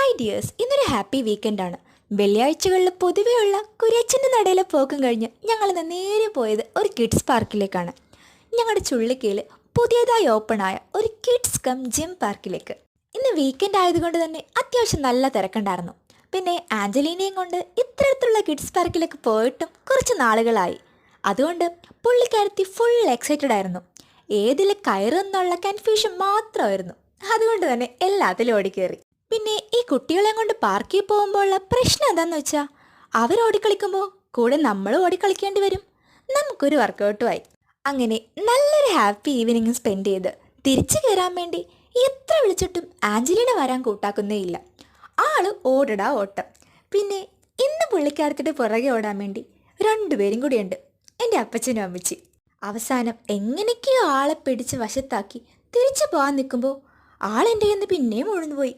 Hi dears, ഇന്നൊരു happy വീക്കെൻഡാണ്. വെള്ളിയാഴ്ചകളിൽ പൊതുവെയുള്ള കുര്യച്ചൻ്റെ നടയിലെ പോക്കും കഴിഞ്ഞ് ഞങ്ങളിന്ന് നേരെ പോയത് ഒരു കിഡ്സ് പാർക്കിലേക്കാണ്. ഞങ്ങളുടെ ചുള്ളിക്കയിൽ പുതിയതായി ഓപ്പണായ ഒരു കിഡ്സ് കം ജിം പാർക്കിലേക്ക്. ഇന്ന് വീക്കെൻഡ് ആയതുകൊണ്ട് തന്നെ അത്യാവശ്യം നല്ല തിരക്കുണ്ടായിരുന്നു. പിന്നെ ആഞ്ചലീനയും കൊണ്ട് ഇത്തരത്തിലുള്ള കിഡ്സ് പാർക്കിലേക്ക് പോയിട്ടും കുറച്ച് നാളുകളായി. അതുകൊണ്ട് പുള്ളിക്കാരത്തി ഫുൾ എക്സൈറ്റഡ് ആയിരുന്നു. ഏതിൽ കയറുമെന്നുള്ള കൺഫ്യൂഷൻ മാത്രമായിരുന്നു. അതുകൊണ്ട് തന്നെ എല്ലാത്തിലും ഓടിക്കേറി. പിന്നെ ഈ കുട്ടികളെ കൊണ്ട് പാർക്കിൽ പോകുമ്പോഴുള്ള പ്രശ്നം എന്താണെന്ന് വെച്ചാൽ അവരോടിക്കളിക്കുമ്പോൾ കൂടെ നമ്മളും ഓടിക്കളിക്കേണ്ടി വരും. നമുക്കൊരു വർക്കൗട്ടുമായി. അങ്ങനെ നല്ലൊരു ഹാപ്പി ഈവനിങ് സ്പെൻഡ് ചെയ്ത് തിരിച്ചു കയറാൻ വേണ്ടി എത്ര വിളിച്ചിട്ടും ആഞ്ചലീന വരാൻ കൂട്ടാക്കുന്നേ ഇല്ല. ആള് ഓടടാ ഓട്ടം. പിന്നെ ഇന്ന് പുള്ളിക്കാരത്തിൻ്റെ പുറകെ ഓടാൻ വേണ്ടി രണ്ടുപേരും കൂടിയുണ്ട്, എൻ്റെ അപ്പച്ചനും അമ്മച്ചി. അവസാനം എങ്ങനെയൊക്കെയോ ആളെ പിടിച്ച് വശത്താക്കി തിരിച്ചു പോകാൻ നിൽക്കുമ്പോൾ ആളെൻ്റെ കയ്യിൽ നിന്ന് പിന്നെയും ഉഴന്നുപോയി.